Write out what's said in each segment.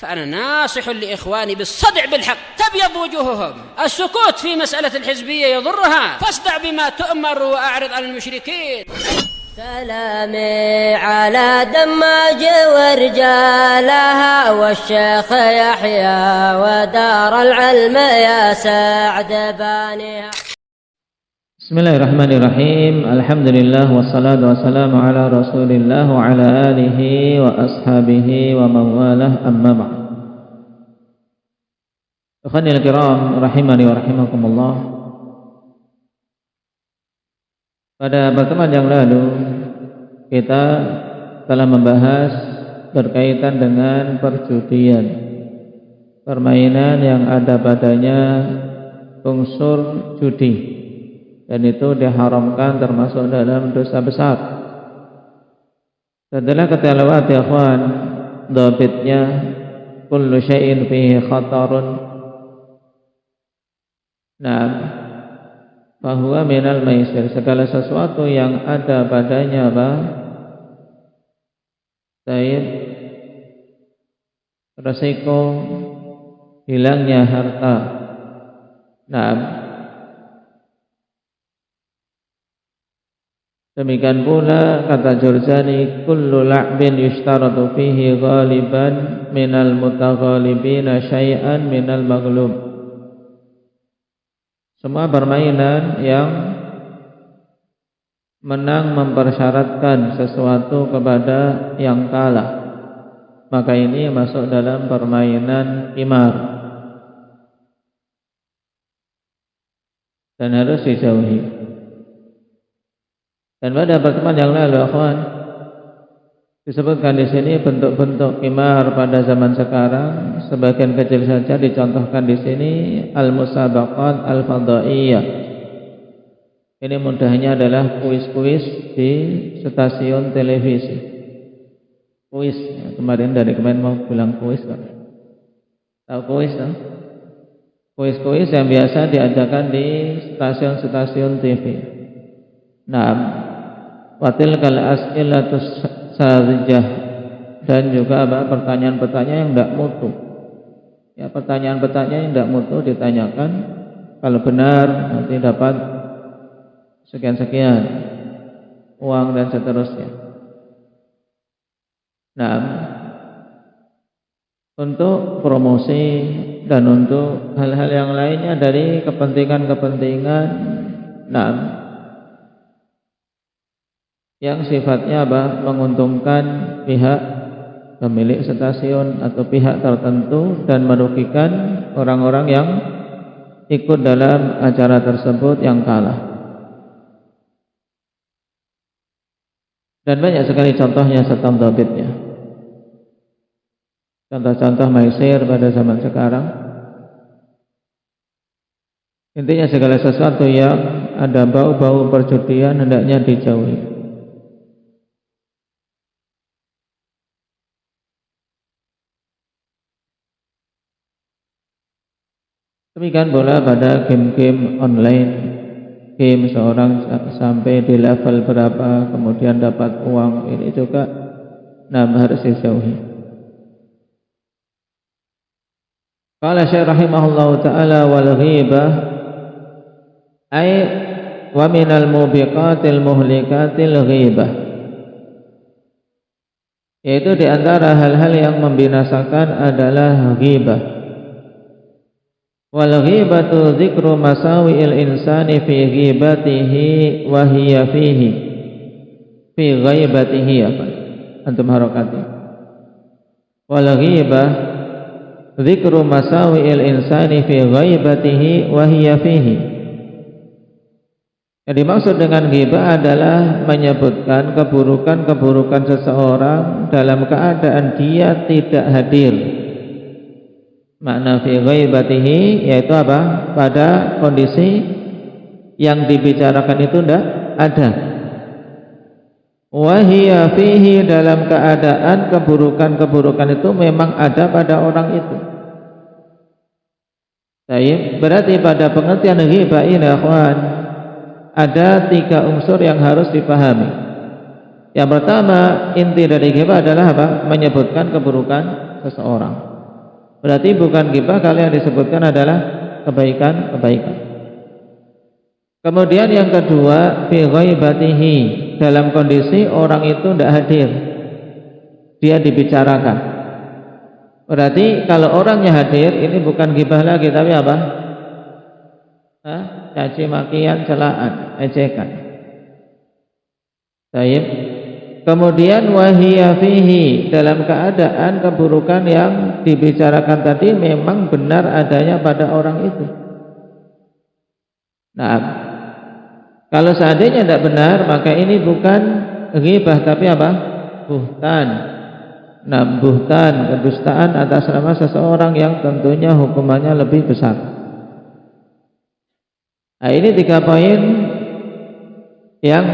فأنا ناصح لإخواني بالصدع بالحق تبيض وجوههم. السكوت في مسألة الحزبية يضرها، فاصدع بما تؤمر وأعرض عن المشركين. سلامي على دماج ورجالها والشيخ يحيى ودار العلم يا سعد بانيها. Bismillahirrahmanirrahim. Alhamdulillah wassalatu wassalamu ala Rasulillah wa ala alihi wa ashabihi wa mawalah amma ba'd. Ikhwanil kiram rahimani wa rahimakumullah. Pada pertemuan yang lalu kita telah membahas berkaitan dengan perjudian, permainan yang ada padanya unsur judi, dan itu diharamkan termasuk dalam dosa besar. Setelah kita lewati ikhwan dhabitnya kullu syai'in fihi khatarun, nah bahwa minal maisir, segala sesuatu yang ada padanya apa? Resiko hilangnya harta. Nah, demikian pula kata Jurjani, kullu la'bin yushtaratu fihi ghaliban minal mutaghalibina syai'an minal maghlub. Semua permainan yang menang mempersyaratkan sesuatu kepada yang kalah, maka ini masuk dalam permainan qimar dan harus dijauhi. Dan pada pertemuan yang lalu, akhwan, disebutkan di sini bentuk-bentuk qimar pada zaman sekarang. Sebagian kecil saja dicontohkan di sini, al-musabaqat al-fadhaiyah. Ini mudahnya adalah kuis-kuis di stasiun televisi. Kuis, kemarin mau bilang kuis kan? Tahu kuis kan? Kuis-kuis yang biasa diadakan di stasiun-stasiun TV. Nah, watilkal as'ilatus sarijah, dan juga pertanyaan-pertanyaan yang tidak mutu. Ya, pertanyaan-pertanyaan yang tidak mutu ditanyakan, kalau benar nanti dapat sekian-sekian uang dan seterusnya. Nah, untuk promosi dan untuk hal-hal yang lainnya dari kepentingan-kepentingan, nah, yang sifatnya menguntungkan pihak pemilik stasiun atau pihak tertentu dan merugikan orang-orang yang ikut dalam acara tersebut yang kalah. Dan banyak sekali contohnya serta dhabitnya. Contoh-contoh maisir pada zaman sekarang, intinya segala sesuatu yang ada bau-bau perjudian hendaknya dijauhi. Demikian pula pada game-game online, game seorang sampai di level berapa kemudian dapat uang, ini juga harus dijauhi. Qala Syekh rahimahullahu taala, wal ghibah ay wa minal mubiqatil muhlikatil ghibah, yaitu di antara hal-hal yang membinasakan adalah ghibah. Wal ghibatu dzikru masawi'il insani fi ghibatihi wa hiya fihi fi ghaibatihi, apa antum harakati. Wal ghibah dzikru masawi'il insani fi ghaibatihi wa hiya fihi. Yang dimaksud dengan ghibah adalah menyebutkan keburukan-keburukan seseorang dalam keadaan dia tidak hadir. Makna fi ghaibatihi yaitu apa? Pada kondisi yang dibicarakan itu tidak ada. Wa hiya fihi, dalam keadaan keburukan-keburukan itu memang ada pada orang itu. Baik, berarti pada pengertian ghibah ini, akhwan, ada 3 unsur yang harus dipahami. Yang pertama, inti dari ghibah adalah apa? Menyebutkan keburukan seseorang. Berarti bukan ghibah kalau yang disebutkan adalah kebaikan-kebaikan. Kemudian yang kedua, fi ghaibatihi, dalam kondisi orang itu tidak hadir, dia dibicarakan. Berarti kalau orangnya hadir, ini bukan ghibah lagi, tapi apa? Caci makian, celaan, ejekan. Baik. Kemudian wahiya fihi, dalam keadaan keburukan yang dibicarakan tadi memang benar adanya pada orang itu. Nah, kalau seandainya tidak benar, maka ini bukan ghibah tapi apa? Buhtan. Nah, buhtan, kedustaan atas nama seseorang yang tentunya hukumannya lebih besar. Nah, ini 3 poin yang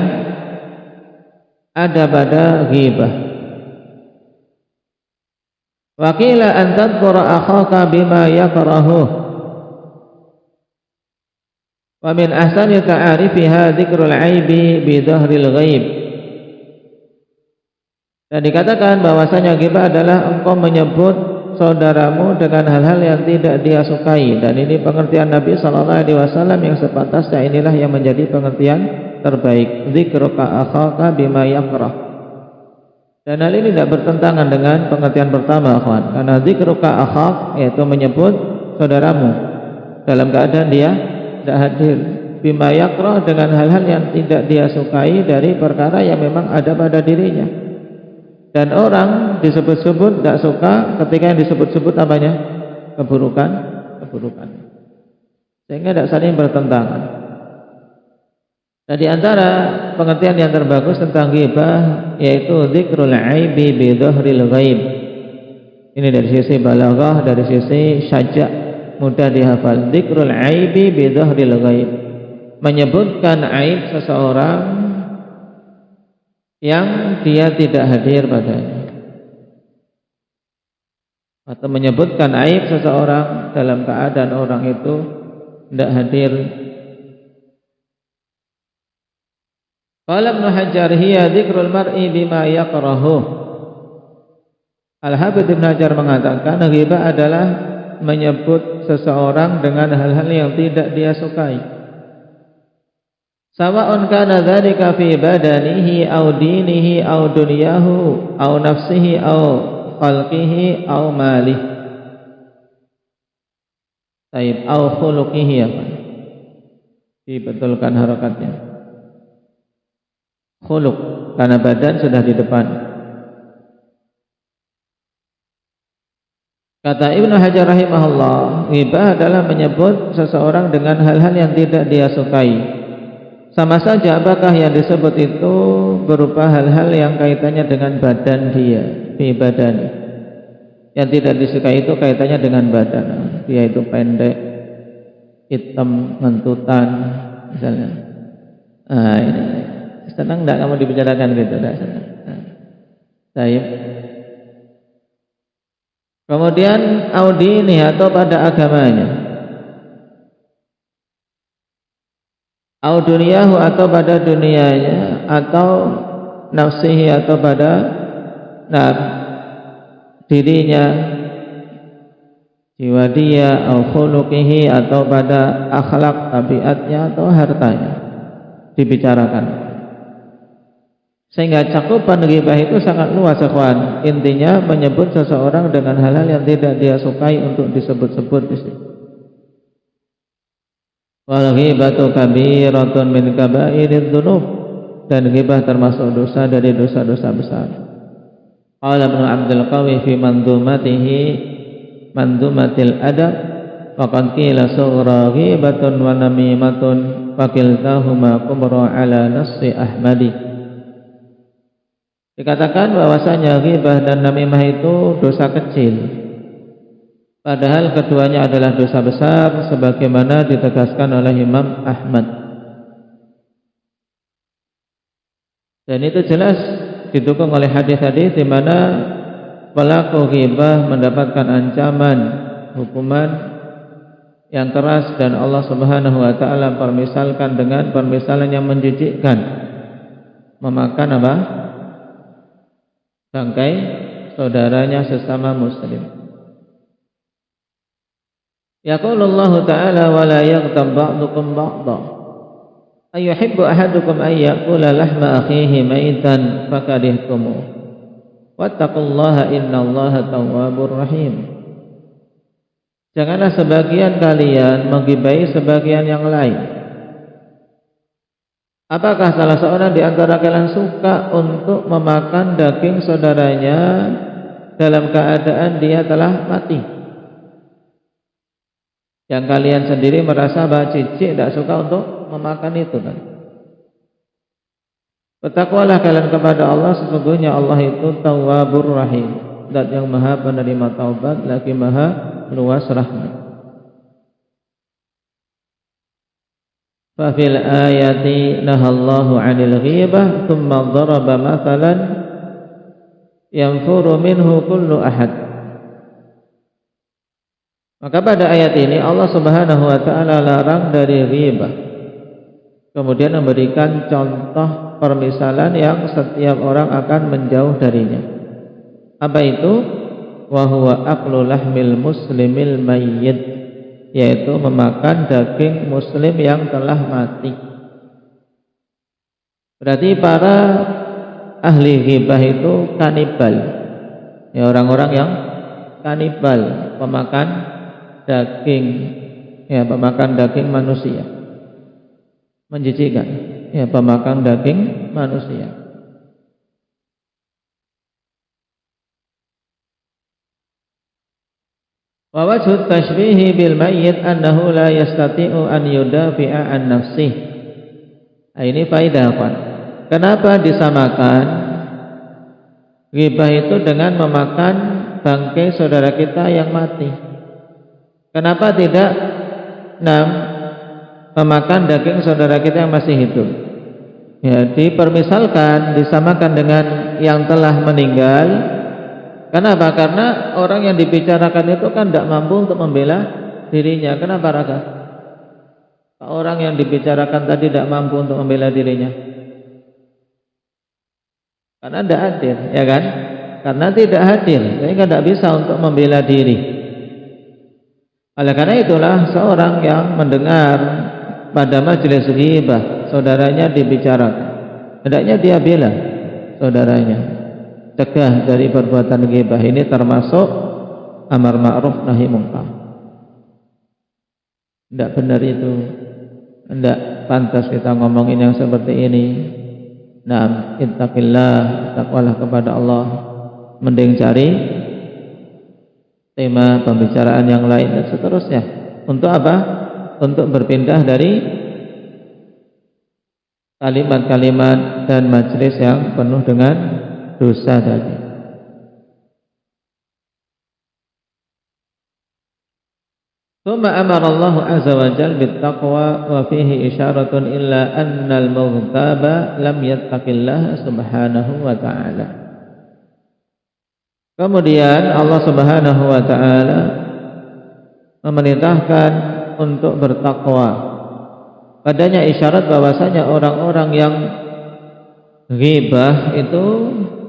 ada pada ghibah. Wa qila an tadhkura akhaka bima yakrahu. Wa min ahsani ta'arifiha dzikrul aibi bi dhahril ghaib. Dan dikatakan bahwasanya ghibah adalah engkau menyebut saudaramu dengan hal-hal yang tidak dia sukai, dan ini pengertian Nabi sallallahu alaihi wasallam yang sepantasnya, inilah yang menjadi pengertian terbaik. Dzikruka akhaka bima yakrah. Dan hal ini tidak bertentangan dengan pengertian pertama, akhwan. Karena dzikruka akhak yaitu menyebut saudaramu dalam keadaan dia tidak hadir, bima yakrah, dengan hal-hal yang tidak dia sukai dari perkara yang memang ada pada dirinya. Dan orang disebut-sebut tidak suka ketika yang disebut-sebut apanya? Keburukan. Sehingga tidak saling bertentangan. Dan di antara pengertian yang terbagus tentang ghibah yaitu dzikrul aibi bi dhahril ghaib. Ini dari sisi balaghah, dari sisi syajak, mudah dihafal. Dzikrul aibi bi dhahril ghaib, menyebutkan aib seseorang yang dia tidak hadir padanya, atau menyebutkan aib seseorang dalam keadaan orang itu tidak hadir. Qala Ibnu Hajar hiya dzikrul mar'i bima yakrahu. Al-Hafidz Ibnu Hajar mengatakan ghibah adalah menyebut seseorang dengan hal-hal yang tidak dia sukai. Sawa'un kana dzalika fi badanihi aw dinihi aw dunyahu aw nafsihi aw khalqihi aw malihi. Taib aw khuluqihi, apa? Dibetulkan harakatnya. Khuluq, karena badan sudah di depan. Kata Ibnu Hajar rahimahullah, ghibah adalah menyebut seseorang dengan hal-hal yang tidak dia sukai. Sama saja apakah yang disebut itu berupa hal-hal yang kaitannya dengan badan dia, fi badani. Yang tidak disukai itu kaitannya dengan badan. Dia itu pendek, hitam, ngentutan, misalnya. Ini senang enggak kamu dibicarakan gitu? Enggak senang. Baik. Kemudian audini, atau pada agamanya. Au dunyahu, atau pada dunianya, atau nafsihi, atau pada dirinya, jiwa dia, au khuluqihi, atau pada akhlak, tabiatnya, atau hartanya dibicarakan. Sehingga cakupan ghibah itu sangat luas, ikhwan. Intinya menyebut seseorang dengan hal-hal yang tidak dia sukai untuk disebut-sebut di situ. Wal ghibatu kabiratun min kabairidz dzunub, dan ghibah termasuk dosa dari dosa-dosa besar. Qala Ibnu Abdul Qawi fi mandumatil adab, faqad qila sughra ghibatun wa namimatun fakiltahuma kubra ala nassi Ahmadi. Dikatakan bahwasanya ghibah dan namimah itu dosa kecil, padahal keduanya adalah dosa besar sebagaimana ditegaskan oleh Imam Ahmad. Dan itu jelas didukung oleh hadis-hadis di mana pelaku ghibah mendapatkan ancaman hukuman yang keras, dan Allah Subhanahu wa taala permisalkan dengan permisalan yang menjijikkan, memakan apa? Bangkai saudaranya sesama muslim. Yaqulullahu ta'ala wa la yaghtab ba'dukum ba'dha. Ayuhibbu ahadukum an ya'kula lahma akhihi maitan fakarihtumuh. Wattaqullaha innallaha tawwabur rahim. Janganlah sebagian kalian menggibahi sebagian yang lain. Apakah salah seorang di antara kalian suka untuk memakan daging saudaranya dalam keadaan dia telah mati? Yang kalian sendiri merasa bahwa cicik tidak suka untuk memakan itu kan? Bertakwalah kalian kepada Allah, sesungguhnya Allah itu Tawwabur Rahim, zat yang maha penerima taubat lagi maha luas rahmat. Fa fil ayati nahallahu 'anil ghibah thumma daraba mathalan yanfuru minhu kullu ahad. Maka pada ayat ini Allah Subhanahu wa taala larang dari ghibah. Kemudian memberikan contoh permisalan yang setiap orang akan menjauh darinya. Apa itu? Wa huwa aklu lahmil muslimil mayyit, yaitu memakan daging muslim yang telah mati. Berarti para ahli ghibah itu kanibal. Ya, orang-orang yang kanibal, pemakan daging, ya, pemakan daging manusia. Menjijikkan, ya, pemakan daging manusia. Wa wajhu tashbihi bil mayyit annahu la yastati'u an yudafi'a an nafsih. Ini faedah, Pak. Kenapa disamakan ghibah itu dengan memakan bangkai saudara kita yang mati? Kenapa tidak memakan daging saudara kita yang masih hidup? Ya, dipermisalkan, disamakan dengan yang telah meninggal. Kenapa? Karena orang yang dibicarakan itu kan tidak mampu untuk membela dirinya. Kenapa, Raka? Orang yang dibicarakan tadi tidak mampu untuk membela dirinya. Karena tidak hadir, ya kan? Karena tidak hadir, sehingga tidak bisa untuk membela diri. Oleh karena itulah seorang yang mendengar pada majelis ghibah saudaranya dibicarakan, hendaknya dia bela saudaranya, cegah dari perbuatan ghibah. Ini termasuk amar ma'ruf nahi munkar. Tidak benar itu, tidak pantas kita ngomongin yang seperti ini. Nah, ittaqillah, takwalah kepada Allah. Mending cari tema pembicaraan yang lain dan seterusnya. Untuk apa? Untuk berpindah dari kalimat-kalimat dan majelis yang penuh dengan dosa tadi. Thumma amara Allah azza wa jalla bittaqwa wa fihi isyaratun illa annal mughtaba lam yattaqillah subhanahu wa ta'ala. Kemudian Allah Subhanahu wa taala memerintahkan untuk bertakwa. Padanya isyarat bahwasanya orang-orang yang ghibah itu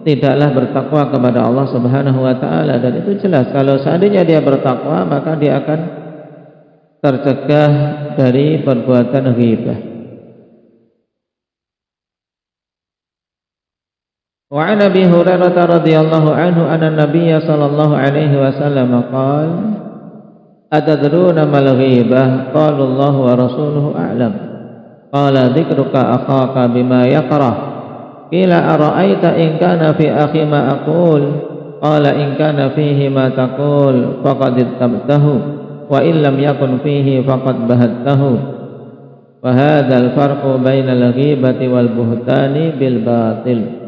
tidaklah bertakwa kepada Allah Subhanahu wa taala, dan itu jelas kalau seandainya dia bertakwa maka dia akan tercegah dari perbuatan ghibah. Wa 'an Abi Hurairah radhiyallahu anhu anna Nabiy sallallahu alaihi wasallam qala atadruna mal ghibah qala Allah wa rasuluhu a'lam qala dzikruka akhaka bima yakrah qila ara'aita in kana fi akhi ma aqul qala in kana fihi ma taqul faqad ittabtahu wa in lam yakun fihi faqad bahattahu wa hadzal farqu bainal ghibati wal buhtani bil batil.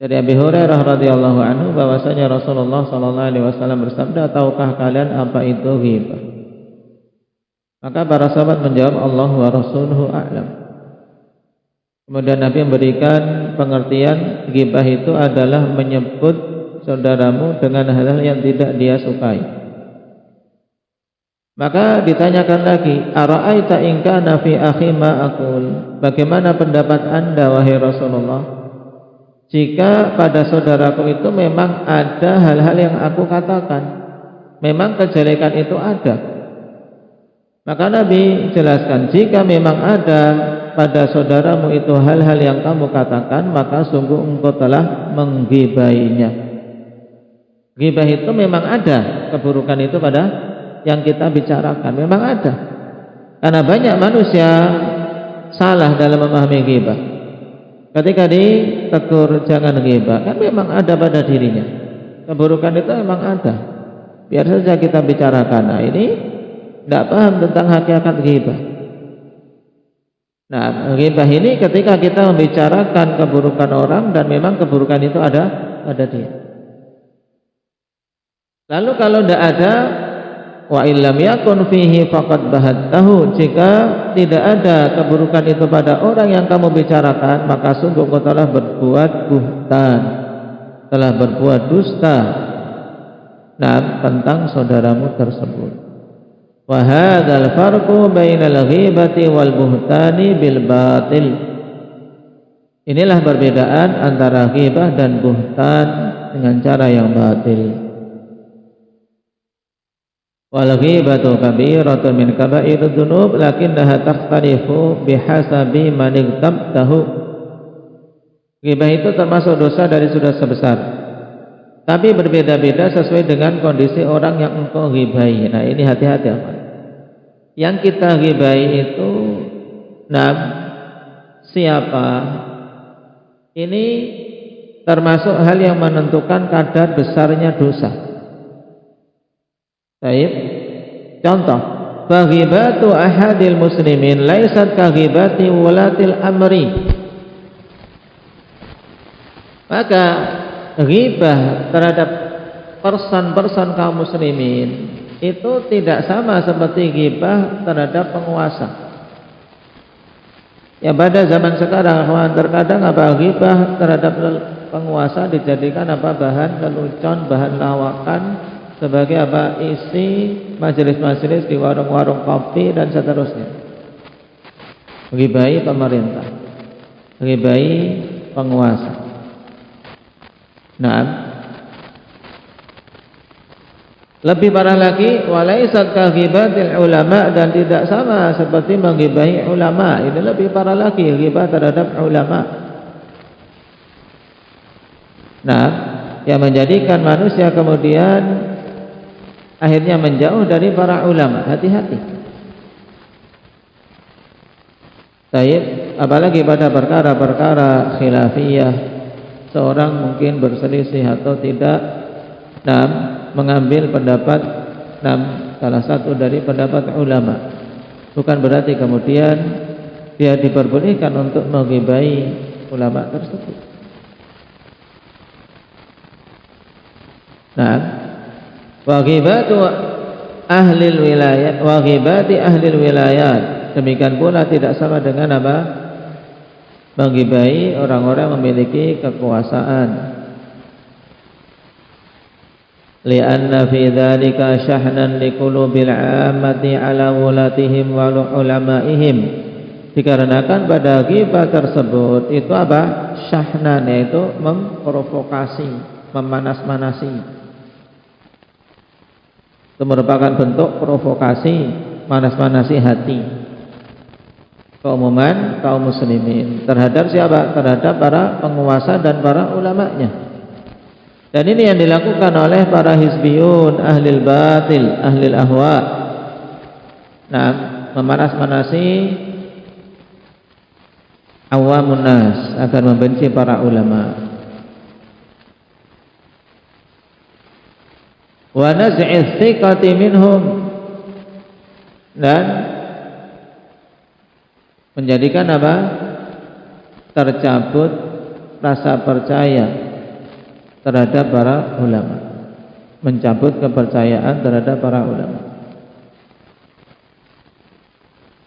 Dari Abi Hurairah radhiyallahu anhu bahwasanya Rasulullah sallallahu alaihi wasallam bersabda, tahukah kalian apa itu ghibah? Maka para sahabat menjawab, Allah wa rasuluhu a'lam. Kemudian Nabi memberikan pengertian ghibah itu adalah menyebut saudaramu dengan hal-hal yang tidak dia sukai. Maka ditanyakan lagi, ara'aita in kana fi akhi ma aqul? Bagaimana pendapat Anda wahai Rasulullah jika pada saudaraku itu memang ada hal-hal yang aku katakan? memang kejelekan itu ada. Maka Nabi jelaskan, jika memang ada pada saudaramu itu hal-hal yang kamu katakan, maka sungguh engkau telah menggibainya. Ghibah itu memang ada keburukan itu pada yang kita bicarakan, memang ada. Karena banyak manusia salah dalam memahami ghibah. Ketika ditegur jangan ghibah, kan memang ada pada dirinya. Keburukan itu memang ada. Biar saja kita bicarakan. Nah, ini tidak paham tentang hakikat ghibah. Nah, ghibah ini ketika kita membicarakan keburukan orang dan memang keburukan itu ada pada dia. Lalu kalau tidak ada, wa illam yakun fihi faqad bahattahu, jika tidak ada keburukan itu pada orang yang kamu bicarakan, maka sungguh kau telah berbuat buhtan, telah berbuat dusta tentang saudaramu tersebut. Wa hadzal farqu bainal ghibati wal buhtani bil batil. Inilah perbedaan antara ghibah dan buhtan dengan cara yang batil. Wal ghibatu kabiratun min kaba'irud dzunub lakinnaha takhtalifu bihasabi man igtabtahu. Ghibah itu termasuk dosa dari dosa besar, tapi berbeda-beda sesuai dengan kondisi orang yang engkau ghibahi. Nah, ini hati-hati apa? Yang kita ghibahi itu siapa? Ini termasuk hal yang menentukan kadar besarnya dosa. Baik. Contoh, faghibatu ahadil muslimin laisat kaghibati wulatil amri. Maka ghibah terhadap person-person kaum muslimin itu tidak sama seperti ghibah terhadap penguasa. Ya, pada zaman sekarang terkadang ghibah terhadap penguasa dijadikan bahan lelucon, bahan lawakan, sebagai isi majelis-majelis di warung-warung kopi dan seterusnya. Menggibahi pemerintah, menggibahi penguasa. Nah, lebih parah lagi, walaisat kaghibatil ulama, dan tidak sama seperti menggibahi ulama. Ini lebih parah lagi, ghibah terhadap ulama. Nah, yang menjadikan manusia kemudian akhirnya menjauh dari para ulama. Hati-hati. Baik, apalagi pada perkara-perkara khilafiyah, seorang mungkin berselisih atau tidak mengambil pendapat salah satu dari pendapat ulama. Bukan berarti kemudian dia diperbolehkan untuk menggibahi ulama tersebut. Wa ghibatu ahlil wilayah wa ghibati ahlil wilayat, demikian pula tidak sama dengan menggibahi orang-orang memiliki kekuasaan. Li'anna fi dzalika syahnan liqulubil 'ammati 'ala wulatihim wa ulamaihim, dikarenakan pada ghibah tersebut itu syahnan, yaitu memprovokasi, memanas-manasi. Itu merupakan bentuk provokasi, manas-manasi hati keumuman kaum muslimin terhadap siapa? Terhadap para penguasa dan para ulamanya. Dan ini yang dilakukan oleh para hizbiyun, ahlil batil, ahlil ahwa. Nah, memanas-manasi awamun nas agar membenci para ulama. Wa naz'i thiqati minhum, dan menjadikan tercabut rasa percaya terhadap para ulama, mencabut kepercayaan terhadap para ulama.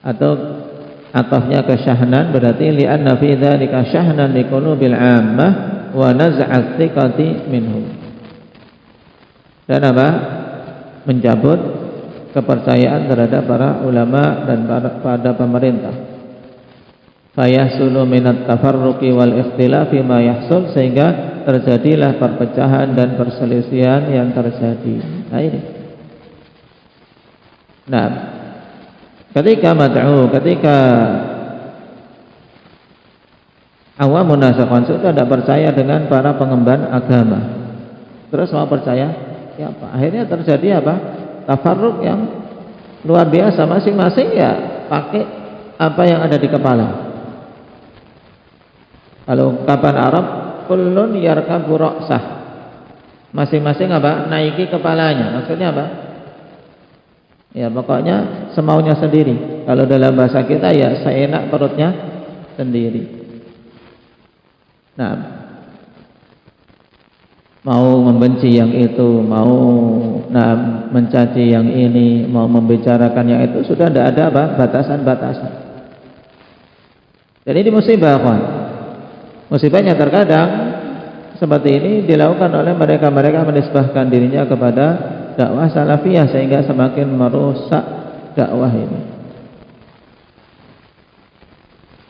Atau atafnya ke syahnan, berarti li'anna fi dzalika syahnan liqulubil 'ammah wa naz'a thiqati minhum. Dan mencabut kepercayaan terhadap para ulama dan pada pemerintah. Fayahsulu minat tafarruqi wal ikhtilafi ma yahsul, sehingga terjadilah perpecahan dan perselisihan yang terjadi. Nah, ini Nah, ketika awamun nas itu tidak percaya dengan para pengemban agama, terus mau percaya siapa? Akhirnya terjadi apa? Tafarruq yang luar biasa, masing-masing ya pakai apa yang ada di kepala. Kalau ungkapan Arab, kullun yarkabu ra'sah, masing-masing apa? Naiki kepalanya. Maksudnya apa? Ya pokoknya semaunya sendiri. Kalau dalam bahasa kita ya seenak perutnya sendiri. Nah, mau membenci yang itu, mau mencaci yang ini, mau membicarakan yang itu, sudah tidak ada apa? Batasan-batasan. Jadi ini musibah, kawan. Musibahnya terkadang seperti ini dilakukan oleh mereka-mereka menisbahkan dirinya kepada dakwah salafiyah sehingga semakin merusak dakwah ini.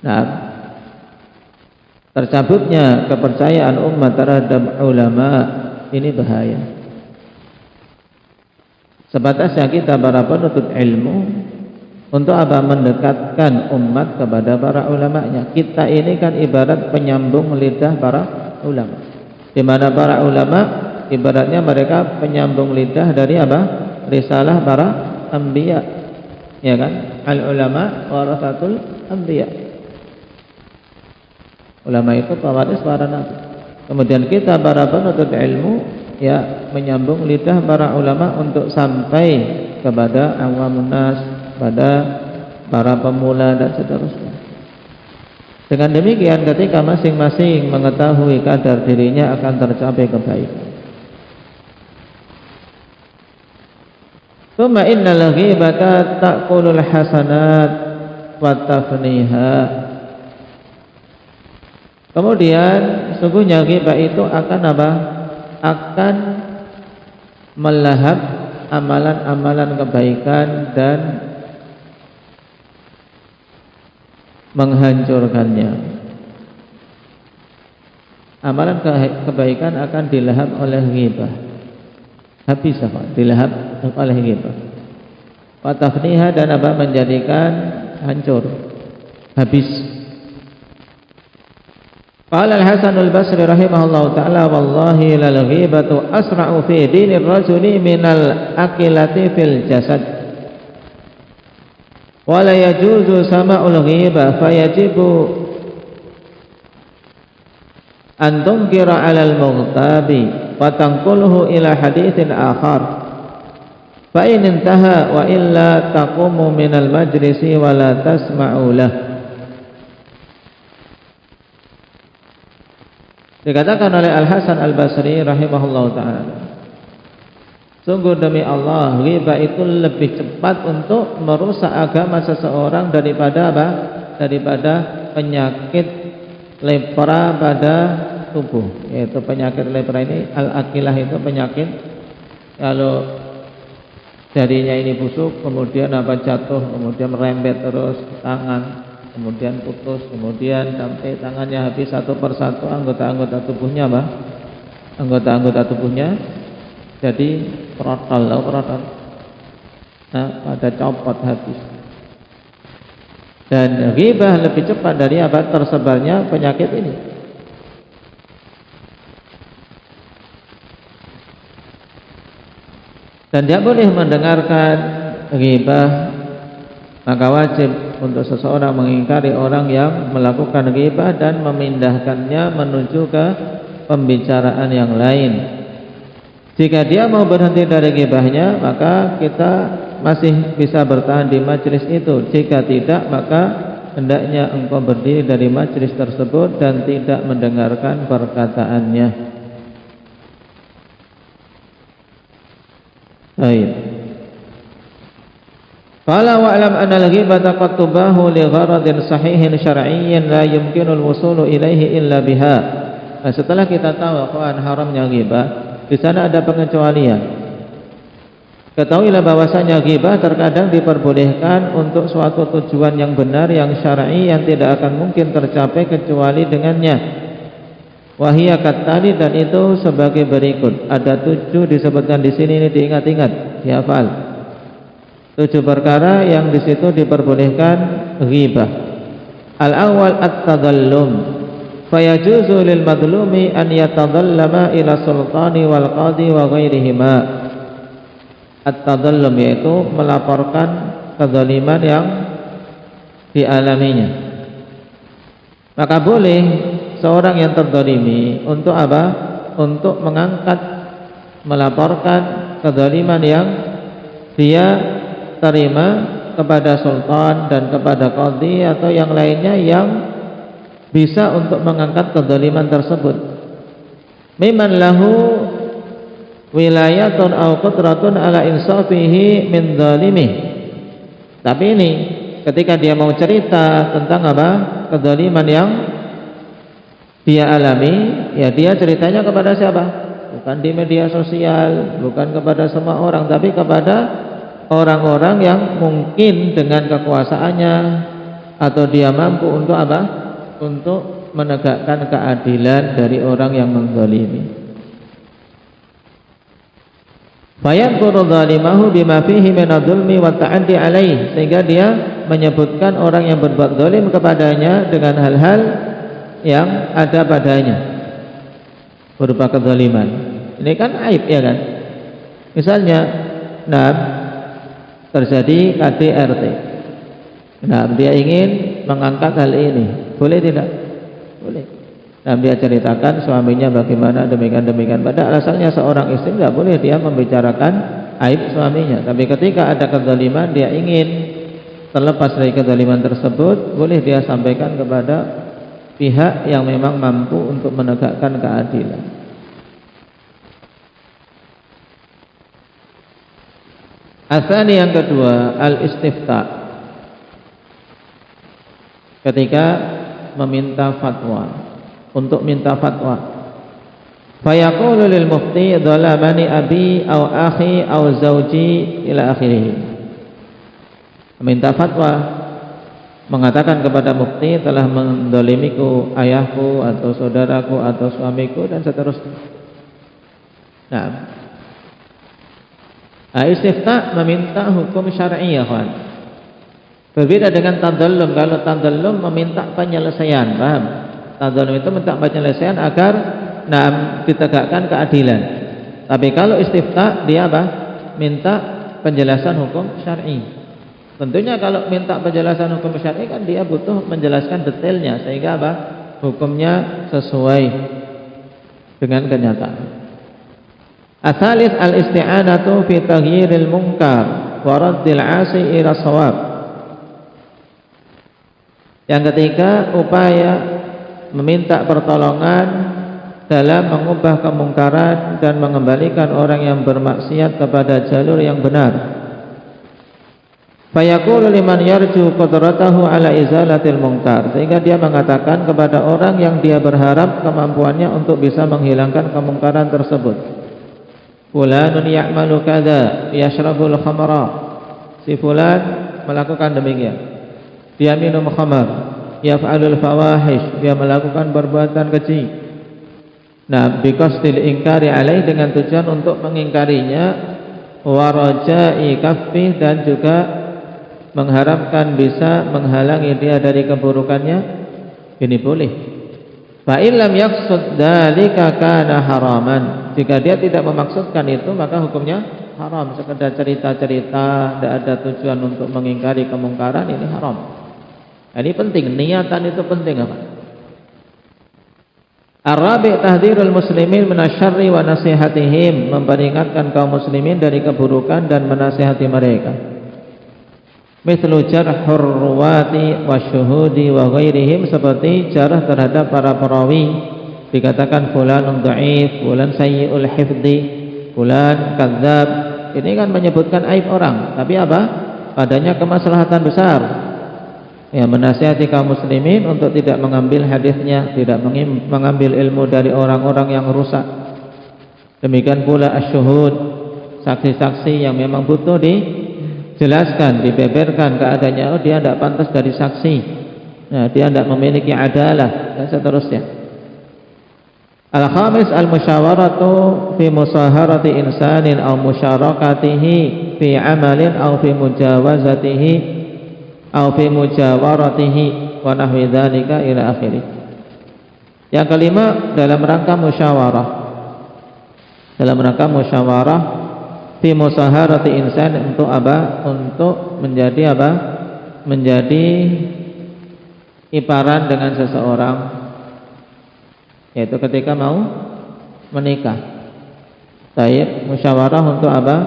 Nah, tercabutnya kepercayaan umat terhadap ulama ini bahaya. Sebatasnya kita para penuntut ilmu untuk apa? Mendekatkan umat kepada para ulamanya. Kita ini kan ibarat penyambung lidah para ulama, di mana para ulama ibaratnya mereka penyambung lidah dari apa? Risalah para anbiya, ya kan? Al ulama warasatul anbiya. Ulama itu pewaris para nabi. Kemudian kita para penuntut ilmu ya menyambung lidah para ulama untuk sampai kepada awamun nas, pada para pemula dan seterusnya. Dengan demikian ketika masing-masing mengetahui kadar dirinya akan tercapai kebaikan. Tsumma innal ghibata ta'kulul hasanat wa tafniha. Kemudian sungguhnya ghibah itu akan apa? Akan melahap amalan-amalan kebaikan dan menghancurkannya. Amalan kebaikan akan dilahap oleh ghibah. Habis apa? Dilahap oleh ghibah. Wa tafniha, dan apa? Menjadikan hancur, habis. Qala Al-Hasan Al-Basri rahimahullahu ta'ala, wallahi lal ghibatu asra'u fi dinir rajuli minal akilati fil jasad, wa la yajuzu sama'ul ghibah fayajibu an tunkira 'alal mughtabi wa tanquluhu ila haditsin akhar fa in intaha wa illa taqumu minal majlisi wa la tasma'u lahu. Dikatakan oleh Al-Hasan Al-Basri rahimahullahu ta'ala, sungguh demi Allah, ghibah itu lebih cepat untuk merusak agama seseorang daripada apa? Daripada penyakit lepra pada tubuh. Yaitu penyakit lepra ini, al-akilah itu penyakit kalau jarinya ini busuk, kemudian apa? Jatuh, kemudian merembet terus ke tangan, kemudian putus, kemudian sampai tangannya habis satu persatu anggota-anggota tubuhnya, apa? Anggota-anggota tubuhnya jadi protol, nah, pada copot habis. Dan ghibah lebih cepat dari apa? Tersebarnya penyakit ini. Dan dia boleh mendengarkan ghibah, maka wajib untuk seseorang mengingkari orang yang melakukan ghibah dan memindahkannya menuju ke pembicaraan yang lain. Jika dia mau berhenti dari ghibahnya, maka kita masih bisa bertahan di majlis itu. Jika tidak, maka hendaknya engkau berdiri dari majlis tersebut dan tidak mendengarkan perkataannya. Baik. Qala wa'lam anna al-ghibata qad tubahu li gharadin sahihin syar'iyyin la yumkinu al-wusulu ilaihi illa biha. Nah, setelah kita tahu akan haramnya ghibah, di sana ada pengecualian. Ketahuilah bahwasanya ghibah terkadang diperbolehkan untuk suatu tujuan yang benar, yang syar'i, yang tidak akan mungkin tercapai kecuali dengannya. Wahia katali, dan itu sebagai berikut. Ada 7 disebutkan di sini, ini diingat-ingat, dihafal. 7 perkara yang di situ diperbolehkan ghibah. Al-awwal at-tadallum. Fayajuzu lil madlumi an yatadallama ila sultani wal qadi wa ghairihima. At-tadallum yaitu melaporkan kezaliman yang dialaminya. Maka boleh seorang yang terzalimi untuk apa? Untuk mengangkat, melaporkan kezaliman yang dia terima kepada sultan dan kepada qadhi atau yang lainnya yang bisa untuk mengangkat kezaliman tersebut. Mimman lahu wilayatun aw qudratun ala insafihi min zalimi. Tapi ini ketika dia mau cerita tentang apa? Kezaliman yang dia alami, ya dia ceritanya kepada siapa? Bukan di media sosial, bukan kepada semua orang, tapi kepada orang-orang yang mungkin dengan kekuasaannya atau dia mampu untuk apa? Untuk menegakkan keadilan dari orang yang menzalimi. Fayadhkuru zalimahu bima fihi min adh-dhulmi wa ta'addi alaih, sehingga dia menyebutkan orang yang berbuat zalim kepadanya dengan hal-hal yang ada padanya berupa kezaliman. Ini kan aib, ya kan? Misalnya, terjadi KDRT. Dia ingin mengangkat hal ini. Boleh tidak? Boleh. Dia ceritakan suaminya bagaimana demikian-demikian. Pada asalnya seorang istri tidak boleh dia membicarakan aib suaminya. Tapi ketika ada kezaliman, dia ingin terlepas dari kezaliman tersebut, boleh dia sampaikan kepada pihak yang memang mampu untuk menegakkan keadilan. Asani yang kedua, al-istifta. Ketika meminta fatwa, untuk minta fatwa. Fayaqulu lil mufti dhalamani abi aw akhi aw zawji ila akhirih. Meminta fatwa, mengatakan kepada mufti telah mendolimiku ayahku atau saudaraku atau suamiku dan seterusnya. Istifta meminta hukum syar'i, ya kawan. Berbeda dengan tadallum. Kalau tadallum meminta penyelesaian, paham? Tadallum itu minta penyelesaian agar ditegakkan keadilan. Tapi kalau istifta dia apa? Minta penjelasan hukum syar'i. Tentunya kalau minta penjelasan hukum syar'i kan dia butuh menjelaskan detailnya sehingga apa? Hukumnya sesuai dengan kenyataan. Atsalits al-isti'anatu fi taghyiril munkar wa raddil 'asi ila shawab. Yang ketiga, upaya meminta pertolongan dalam mengubah kemungkaran dan mengembalikan orang yang bermaksiat kepada jalur yang benar. Fayaqulu liman yarju qudratahu ala izalatil munkar, sehingga dia mengatakan kepada orang yang dia berharap kemampuannya untuk bisa menghilangkan kemungkaran tersebut. Fulanun ya'malu kadza yashrabul khamra. Si fulan melakukan demikian. Dia minum khamar, yaf'alul fawahish, dia melakukan perbuatan keji. Biqasdil ingkari alaih, dengan tujuan untuk mengingkarinya, wa raja'i kaffi, dan juga mengharapkan bisa menghalangi dia dari keburukannya. Ini boleh. Fa illam yaqsud dzalika kana haraman. Jika dia tidak memaksudkan itu, maka hukumnya haram. Sekedar cerita-cerita, tidak ada tujuan untuk mengingkari kemungkaran, ini haram. Ini penting, niatan itu penting apa? Ar-rabi' tahdhirul muslimin minasyarri wa nasihatihim, memperingatkan kaum muslimin dari keburukan dan menasihati mereka. Mithlu jarhur ruwati wa syuhudi wa ghairihim, seperti jarh terhadap para perawi, dikatakan fulanun dha'if, fulan sayyi'ul hifdzi, fulan kadzdzab. Ini kan menyebutkan aib orang, tapi apa? Padanya kemaslahatan besar. Ya, menasihati kaum muslimin untuk tidak mengambil hadisnya, tidak mengambil ilmu dari orang-orang yang rusak. Demikian pula asyuhud, saksi-saksi yang memang butuh dijelaskan, dibeberkan keadaannya. Oh, dia tidak pantas dari saksi, nah, dia tidak memiliki adalah, dan seterusnya. Al-khamis al-musyawaratu fi musaharati insanin aw musyarakatihi fi amalin aw fi mujawazatihi aw fi mujawaratihi wa nahwi dzalika ila akhirih. Yang kelima, dalam rangka musyawarah. Dalam rangka musyawarah fi musaharati insan, untuk apa? Untuk menjadi apa? Menjadi iparan dengan seseorang, yaitu ketika mau menikah. Baik, musyawarah untuk apa?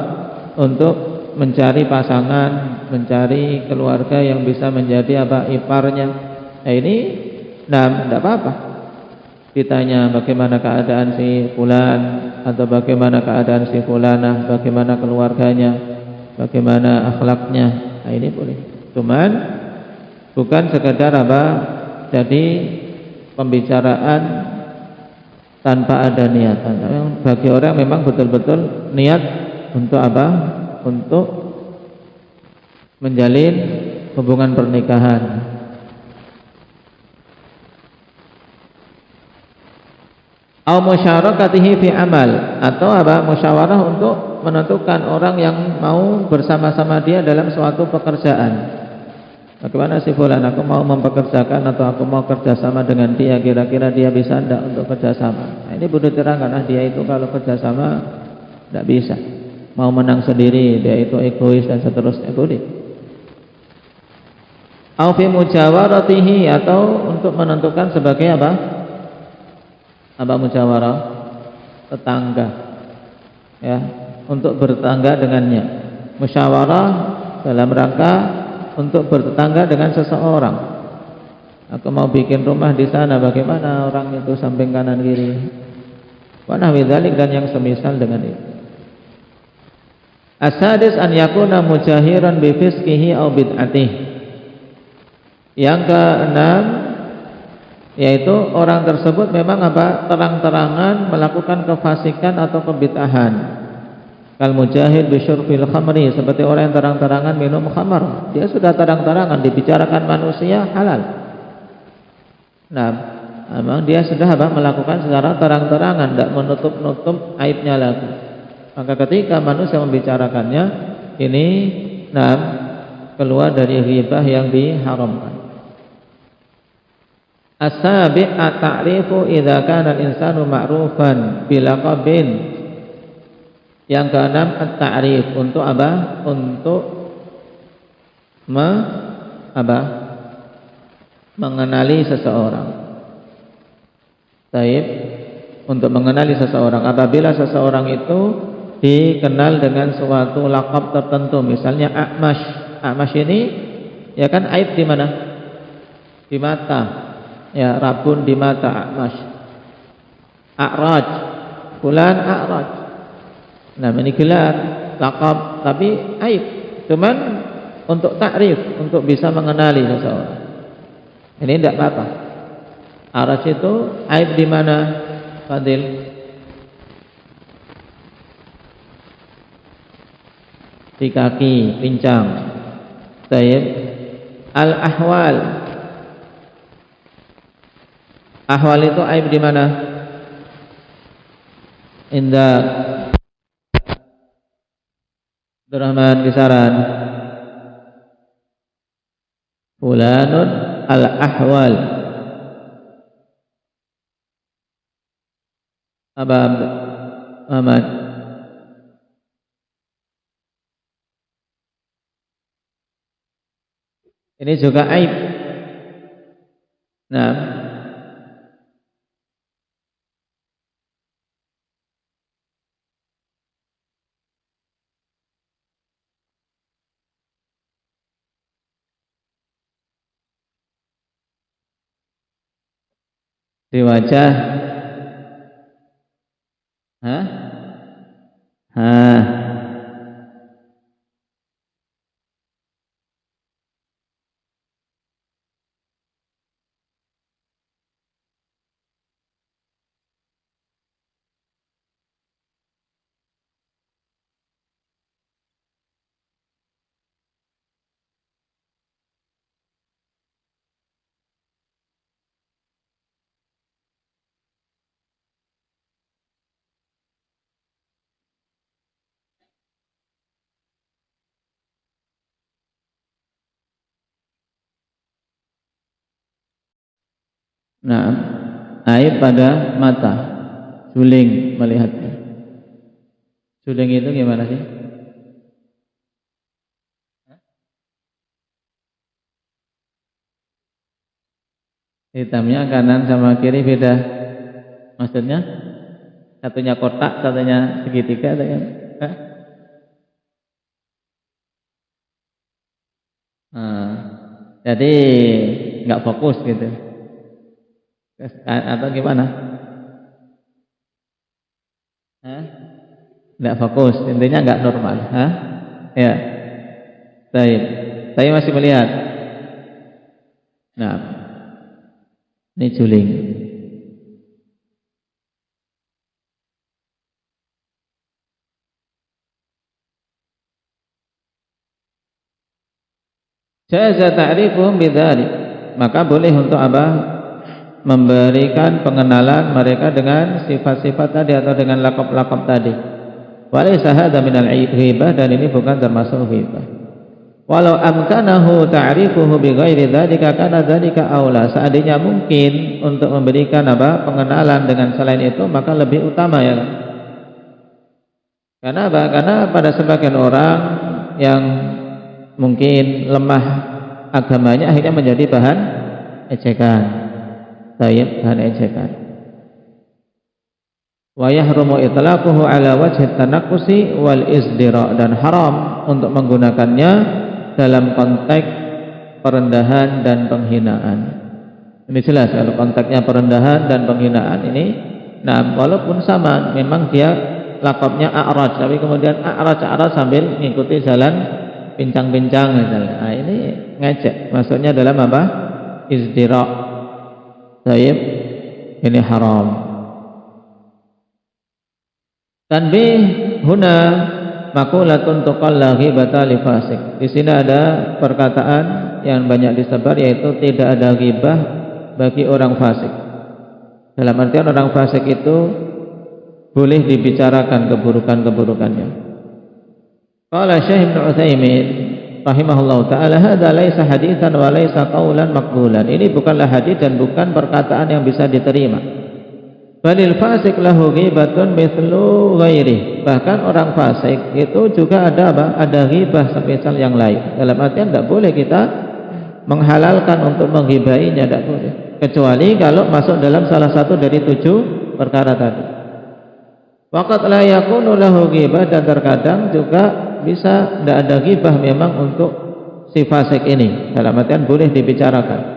Untuk mencari pasangan, mencari keluarga yang bisa menjadi apa? Iparnya. Nah ini, tidak apa-apa. Ditanya bagaimana keadaan si fulan, atau bagaimana keadaan si fulanah, bagaimana keluarganya, bagaimana akhlaknya. Nah ini boleh. Cuman bukan sekedar apa? Jadi pembicaraan tanpa ada niatan. Bagi orang memang betul-betul niat untuk apa? Untuk menjalin hubungan pernikahan. Au musyarakatihi fi amal, atau apa? Musyawarah untuk menentukan orang yang mau bersama-sama dia dalam suatu pekerjaan. Bagaimana si fulan, aku mau mempekerjakan atau aku mau kerjasama dengan dia, kira-kira dia bisa tidak untuk kerjasama. Nah, ini boleh terangkan, dia itu kalau kerjasama tidak bisa, mau menang sendiri, dia itu egois dan seterusnya, boleh. Au fi mujawaratihi, atau untuk menentukan sebagai apa? Apa musyawarah? Tetangga, ya, untuk bertetangga dengannya. Musyawarah dalam rangka untuk bertetangga dengan seseorang. Aku mau bikin rumah di sana, bagaimana orang itu samping kanan kiri. Wa nahwi dzalik, dan yang semisal dengan itu. As-sadis an yakuna mujahiran bi fisqihi aw bid'atihi. Yang keenam, yaitu orang tersebut memang apa? Terang-terangan melakukan kefasikan atau kebid'ahan. Kal mujahid bisyurbil khamri, seperti orang yang terang-terangan minum khamar. Dia sudah terang-terangan dibicarakan manusia halal. Nah, memang dia sudah apa? Melakukan secara terang-terangan, tidak menutup-nutup aibnya lagi. Maka ketika manusia membicarakannya, ini keluar dari ghibah yang diharamkan. As-sabi' at-ta'rifu idza kana al-insanu ma'rufan bilaqabin. Yang keenam, at-ta'rif, untuk apa? Untuk mengenali seseorang. Baik, untuk mengenali seseorang. Apabila seseorang itu dikenal dengan suatu laqab tertentu, misalnya A'mash. A'mash ini ya kan aib di mana? Di mata. Ya, rabun di mata, A'mash. A'raj, fulan A'raj. Nah, ini gelar, laqab, tapi aib. Cuman untuk takrif, untuk bisa mengenali seseorang. Ini tidak apa-apa. A'raj itu aib di mana, Fadil? Di kaki, pincang. Baik. Al-ahwal. Ahwal itu aib di mana? Indah Abdurrahman kisaran. Fulanun al-ahwal. Apa Ahmad? Ini juga aib. Nah, di wajah, Nah, aib pada mata, juling melihatnya. Juling itu gimana sih? Hitamnya kanan sama kiri beda. Maksudnya satunya kotak, satunya segitiga, satunya. Nah, jadi nggak fokus gitu. Atau gimana? Nggak fokus, intinya nggak normal. Ya, saya masih melihat. Nah, ini juling. Jaza ta'rifuhum bidzalik, maka boleh untuk apa? Memberikan pengenalan mereka dengan sifat-sifat tadi atau dengan lakop-lakop tadi. Walaysa hadza minal ghibah, dan ini bukan termasuk ghibah. Walau amkanahu ta'rifuhu bighairi dzalika kana dzalika aula. Seandainya mungkin untuk memberikan apa? Pengenalan dengan selain itu, maka lebih utama ya kan? Karena apa? Karena pada sebagian orang yang mungkin lemah agamanya akhirnya menjadi bahan ejekan. Bahan ejekan. Wa yahrumu itlaquhu ala wajhi tanaqqusi wal izdira, dan haram untuk menggunakannya dalam konteks perendahan dan penghinaan. Ini jelas kalau konteksnya perendahan dan penghinaan ini. Nah, walaupun sama, memang dia lakopnya a'raj, tapi kemudian a'raj sambil mengikuti jalan pincang-pincang misalnya. Nah, ini ngejek, maksudnya dalam apa? Izdira. Taib, ini haram. Tanbih huna maqulatun tuqalla ghibata li fasik. Di sini ada perkataan yang banyak disebar, yaitu tidak ada ghibah bagi orang fasik. Dalam artian orang fasik itu boleh dibicarakan keburukan-keburukannya. Qala Syekh Ibnu Utsaimin rahimahullahu taala, hadza laisa haditsan wa laisa qaulan maqbulan. Ini bukanlah hadis dan bukan perkataan yang bisa diterima. Balil fasik lahu ghibatun mithlu ghairi. Bahkan orang fasik itu juga ada apa? Ada ghibah semisal yang lain. Dalam artian tidak boleh kita menghalalkan untuk menghibahinya, tidak boleh. Kecuali kalau masuk dalam salah satu dari 7 perkara tadi. Waqat la yakunu lahu ghibah, dan terkadang juga bisa tidak ada ghibah memang untuk si fasik ini. Dalam artian boleh dibicarakan.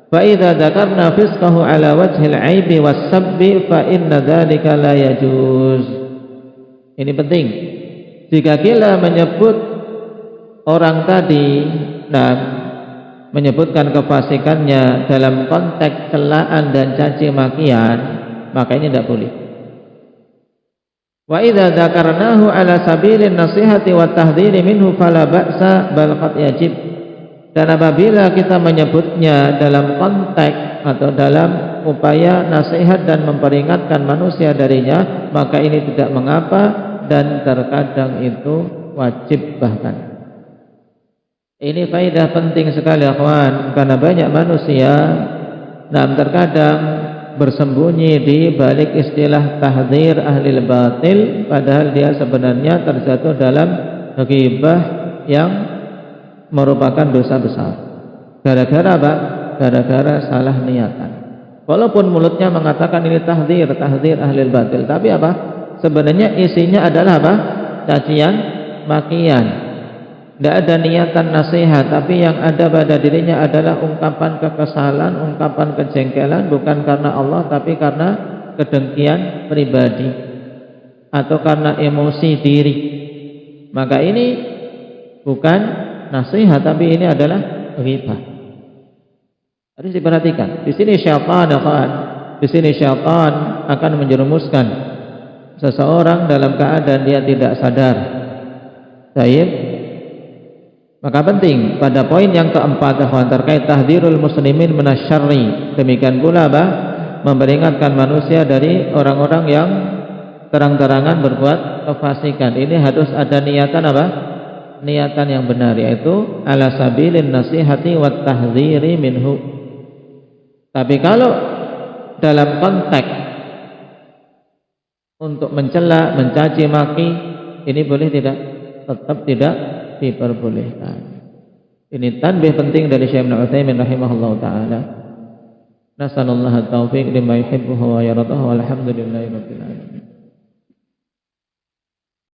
Fa idza dzakarna fisqahu ala wajhil aibi was-sabbi fa inna dzalika la yajuz. Ini penting. Jika kita menyebut orang tadi dan menyebutkan kefasikannya dalam konteks celaan dan caci makian, maka ini tidak boleh. Wa idza dzakarnahu ala sabilin nasihati wa tahdhiri minhu fala ba'sa bal qad yajib. Dan apabila kita menyebutnya dalam konteks atau dalam upaya nasihat dan memperingatkan manusia darinya, maka ini tidak mengapa dan terkadang itu wajib bahkan. Ini faedah penting sekali akhwan, karena banyak manusia terkadang bersembunyi di balik istilah tahdzir ahli batil, padahal dia sebenarnya terjatuh dalam ghibah yang merupakan dosa besar. Gara-gara apa? Gara-gara salah niatan. Walaupun mulutnya mengatakan ini tahdzir ahli batil, tapi apa? Sebenarnya isinya adalah apa? Cacian, makian. Tidak ada niatan nasihat, tapi yang ada pada dirinya adalah ungkapan kekesalan, ungkapan kejengkelan, bukan karena Allah, tapi karena kedengkian pribadi atau karena emosi diri. Maka ini bukan nasihat, tapi ini adalah ghibah. Harus diperhatikan. Di sini syaitan akan menjerumuskan seseorang dalam keadaan dia tidak sadar. Baik. Maka penting pada poin yang keempat terkait tahdzirul muslimin minasyarri. Demikian pula memperingatkan manusia dari orang-orang yang terang-terangan berbuat kefasikan. Ini harus ada niatan apa? Niatan yang benar, yaitu ala sabilin nasihati wat tahdziri minhu. Tapi kalau dalam konteks untuk mencela, mencaci maki, ini boleh tidak? Tetap tidak diperbolehkan. Ini tanbih penting dari Syekh Ibnu Utsaimin rahimahullahu taala. Nasallallahu at-taufiq lima yuhibbu wa yardah, walhamdulillahi rabbil alamin.